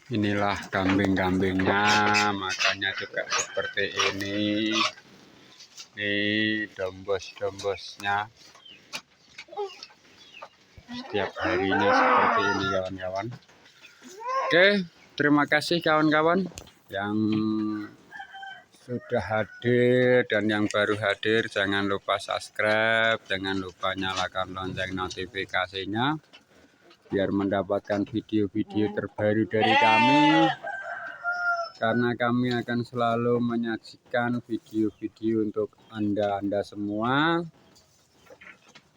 Inilah kambing-kambingnya, makanya juga seperti ini. Ini dombos-dombosnya. Setiap harinya seperti ini kawan-kawan. Oke, terima kasih kawan-kawan yang sudah hadir dan yang baru hadir. Jangan lupa subscribe, jangan lupa nyalakan lonceng notifikasinya biar mendapatkan video-video terbaru dari kami, karena kami akan selalu menyajikan video-video untuk anda semua.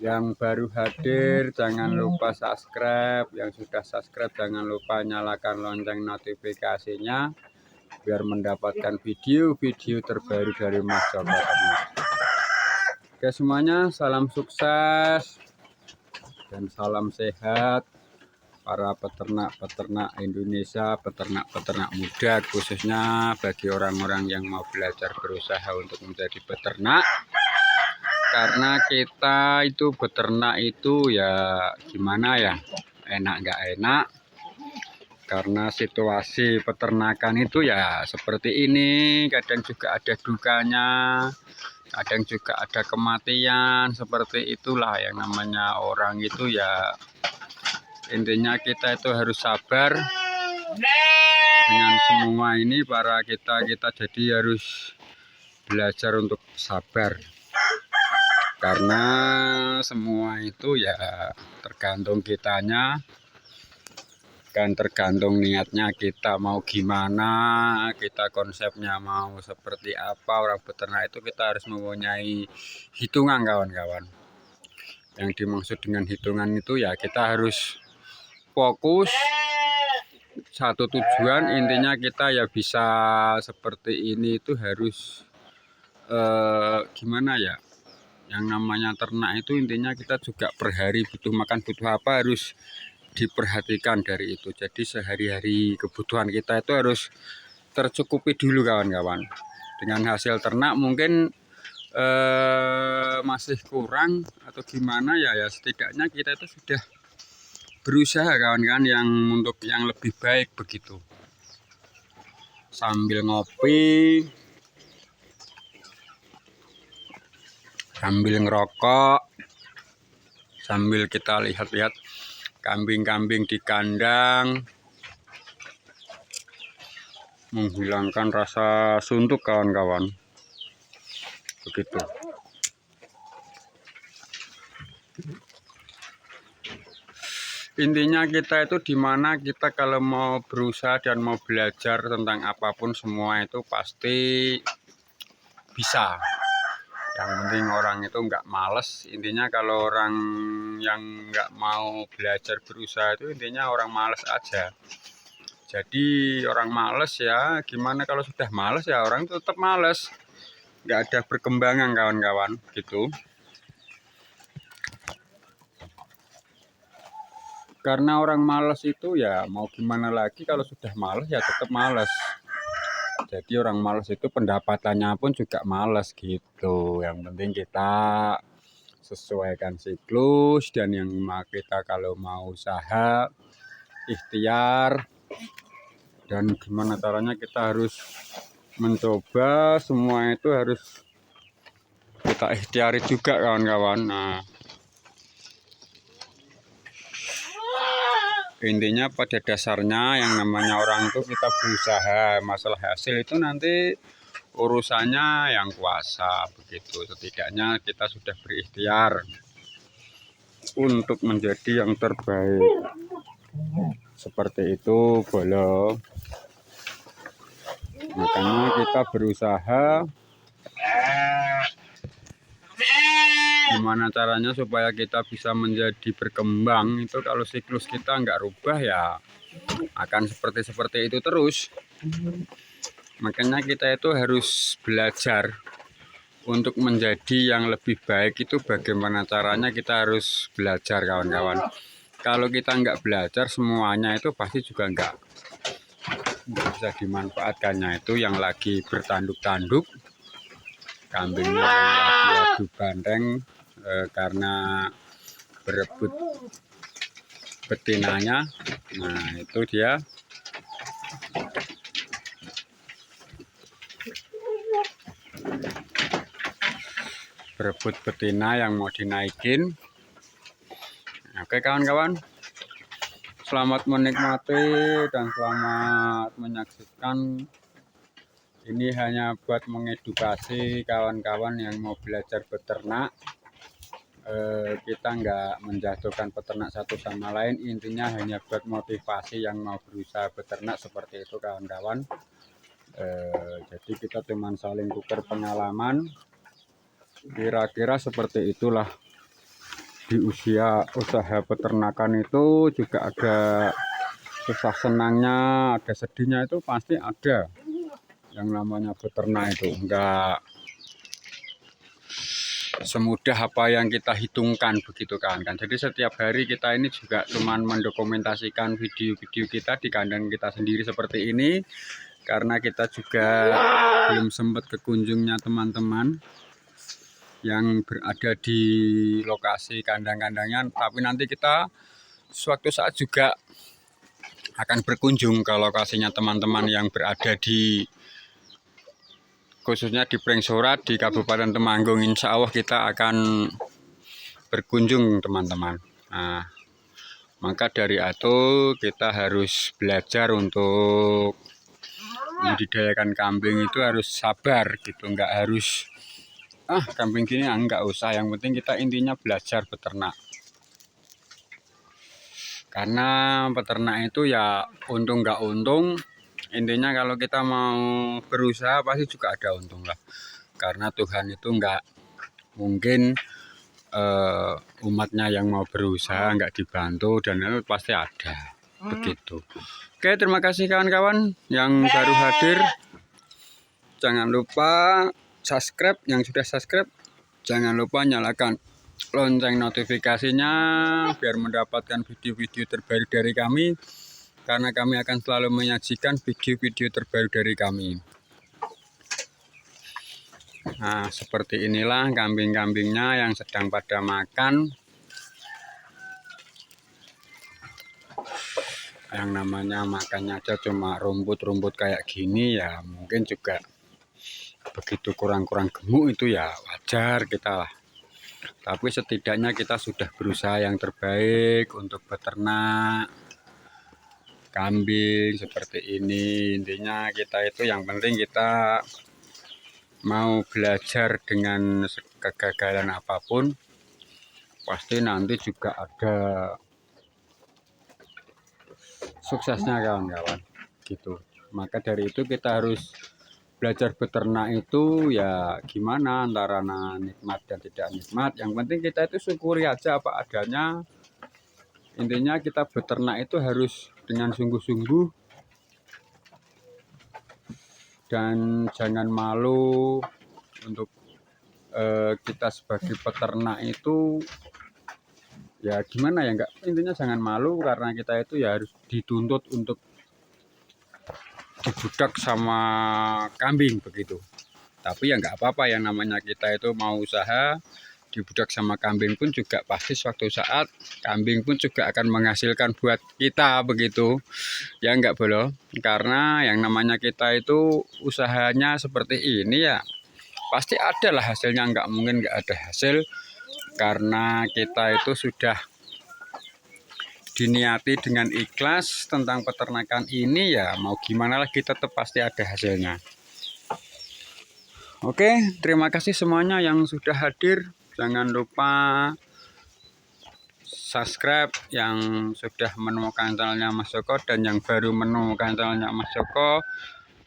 Yang baru hadir jangan lupa subscribe, yang sudah subscribe jangan lupa nyalakan lonceng notifikasinya biar mendapatkan video-video terbaru dari Mas Joko Ternak. Oke semuanya, salam sukses dan salam sehat para peternak-peternak Indonesia, peternak-peternak muda, khususnya bagi orang-orang yang mau belajar berusaha untuk menjadi peternak. Karena kita itu beternak itu ya gimana ya, enak nggak enak. Karena situasi peternakan itu ya seperti ini, kadang juga ada dukanya, kadang juga ada kematian. Seperti itulah yang namanya orang itu ya. Intinya kita itu harus sabar dengan semua ini. Para kita jadi harus belajar untuk sabar, karena semua itu ya tergantung kitanya, kan tergantung niatnya kita mau gimana, kita konsepnya mau seperti apa. Orang beternak itu kita harus mempunyai hitungan kawan-kawan. Yang dimaksud dengan hitungan itu ya kita harus fokus satu tujuan. Intinya kita ya bisa seperti ini itu harus gimana ya, yang namanya ternak itu intinya kita juga per hari butuh makan, butuh apa harus diperhatikan dari itu. Jadi sehari-hari kebutuhan kita itu harus tercukupi dulu kawan-kawan. Dengan hasil ternak mungkin masih kurang atau gimana ya, setidaknya kita itu sudah berusaha kawan-kawan yang untuk yang lebih baik begitu. Sambil ngopi, sambil ngerokok, sambil kita lihat-lihat kambing-kambing di kandang, menghilangkan rasa suntuk kawan-kawan. Begitu. Intinya kita itu dimana kita kalau mau berusaha dan mau belajar tentang apapun semua itu pasti bisa. Yang penting orang itu nggak males. Intinya kalau orang yang nggak mau belajar berusaha itu intinya orang males aja. Jadi orang males ya gimana, kalau sudah males ya orang itu tetap males, nggak ada perkembangan kawan-kawan gitu. Karena orang males itu ya mau gimana lagi, kalau sudah males ya tetap males. Jadi orang males itu pendapatannya pun juga males gitu. Yang penting kita sesuaikan siklus, dan yang kita kalau mau usaha ikhtiar, dan gimana caranya kita harus mencoba, semua itu harus kita ikhtiari juga kawan-kawan. Nah, intinya pada dasarnya yang namanya orang itu kita berusaha, masalah hasil itu nanti urusannya yang kuasa begitu. Setidaknya kita sudah berikhtiar untuk menjadi yang terbaik, seperti itu boleh. Makanya kita berusaha gimana caranya supaya kita bisa menjadi berkembang. Itu kalau siklus kita nggak rubah ya akan seperti itu terus. Makanya kita itu harus belajar untuk menjadi yang lebih baik. Itu bagaimana caranya, kita harus belajar kawan-kawan. Kalau kita nggak belajar semuanya itu pasti juga nggak bisa dimanfaatkannya. Itu yang lagi bertanduk-tanduk, kambingnya yang lagi adu banteng karena berebut betinanya. Nah itu dia. Berebut betina yang mau dinaikin. Oke kawan-kawan, selamat menikmati dan selamat menyaksikan. Ini hanya buat mengedukasi kawan-kawan yang mau belajar beternak. Kita nggak menjatuhkan peternak satu sama lain, intinya hanya buat motivasi yang mau berusaha beternak seperti itu kawan-kawan. Jadi kita cuma saling tukar pengalaman, kira-kira seperti itulah. Di usia usaha peternakan itu juga ada susah senangnya, ada sedihnya, itu pasti ada. Yang namanya beternak itu enggak semudah apa yang kita hitungkan begitu kan. Jadi setiap hari kita ini juga cuman mendokumentasikan video-video kita di kandang kita sendiri seperti ini, karena kita juga belum sempat ke kunjungnya teman-teman yang berada di lokasi kandang-kandangnya, tapi nanti kita suatu saat juga akan berkunjung ke lokasinya teman-teman yang berada di khususnya di Pringsorat di Kabupaten Temanggung. Insya Allah kita akan berkunjung teman-teman. Nah, maka dari itu kita harus belajar untuk membudidayakan kambing itu harus sabar gitu, nggak harus kambing gini enggak usah, yang penting kita intinya belajar beternak. Karena peternak itu ya untung nggak untung, intinya kalau kita mau berusaha pasti juga ada untung lah. Karena Tuhan itu nggak mungkin umatnya yang mau berusaha nggak dibantu, dan itu pasti ada begitu. Oke, terima kasih kawan-kawan yang baru hadir. Jangan lupa subscribe, yang sudah subscribe jangan lupa nyalakan lonceng notifikasinya biar mendapatkan video-video terbaru dari kami, karena kami akan selalu menyajikan video-video terbaru dari kami. Nah, seperti inilah kambing-kambingnya yang sedang pada makan. Yang namanya makannya aja cuma rumput-rumput kayak gini ya, mungkin juga begitu kurang-kurang gemuk itu ya wajar kita lah. Tapi setidaknya kita sudah berusaha yang terbaik untuk beternak kambing seperti ini. Intinya kita itu yang penting kita mau belajar dengan kegagalan apapun, pasti nanti juga ada suksesnya kawan-kawan gitu. Maka dari itu kita harus belajar beternak itu ya gimana, antara nikmat dan tidak nikmat. Yang penting kita itu syukuri aja apa adanya. Intinya kita beternak itu harus dengan sungguh-sungguh dan jangan malu. Untuk kita sebagai peternak itu ya gimana ya, enggak, intinya jangan malu, karena kita itu ya harus dituntut untuk dibudak sama kambing begitu. Tapi ya nggak apa-apa, yang namanya kita itu mau usaha, dibudak sama kambing pun juga pasti suatu saat kambing pun juga akan menghasilkan buat kita begitu. Ya nggak boleh, karena yang namanya kita itu usahanya seperti ini ya pasti ada lah hasilnya, nggak mungkin nggak ada hasil. Karena kita itu sudah diniati dengan ikhlas tentang peternakan ini, ya mau gimana lagi tetap pasti ada hasilnya. Oke, terima kasih semuanya yang sudah hadir. Jangan lupa subscribe yang sudah menemukan channelnya Mas Joko, dan yang baru menemukan channelnya Mas Joko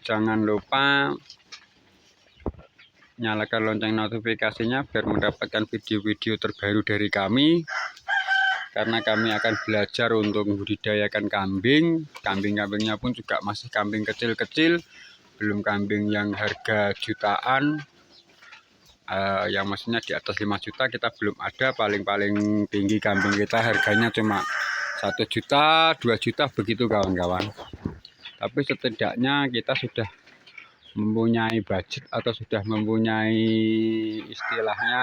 jangan lupa nyalakan lonceng notifikasinya biar mendapatkan video-video terbaru dari kami. Karena kami akan belajar untuk membudidayakan kambing. Kambing-kambingnya pun juga masih kambing kecil-kecil, belum kambing yang harga jutaan. Yang maksudnya di atas 5 juta kita belum ada. Paling-paling tinggi kambing kita harganya cuma 1 juta, 2 juta begitu kawan-kawan. Tapi setidaknya kita sudah mempunyai budget atau sudah mempunyai istilahnya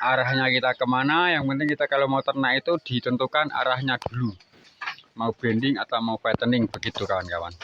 arahnya kita kemana. Yang penting kita kalau mau ternak itu ditentukan arahnya dulu, mau branding atau mau fattening begitu kawan-kawan.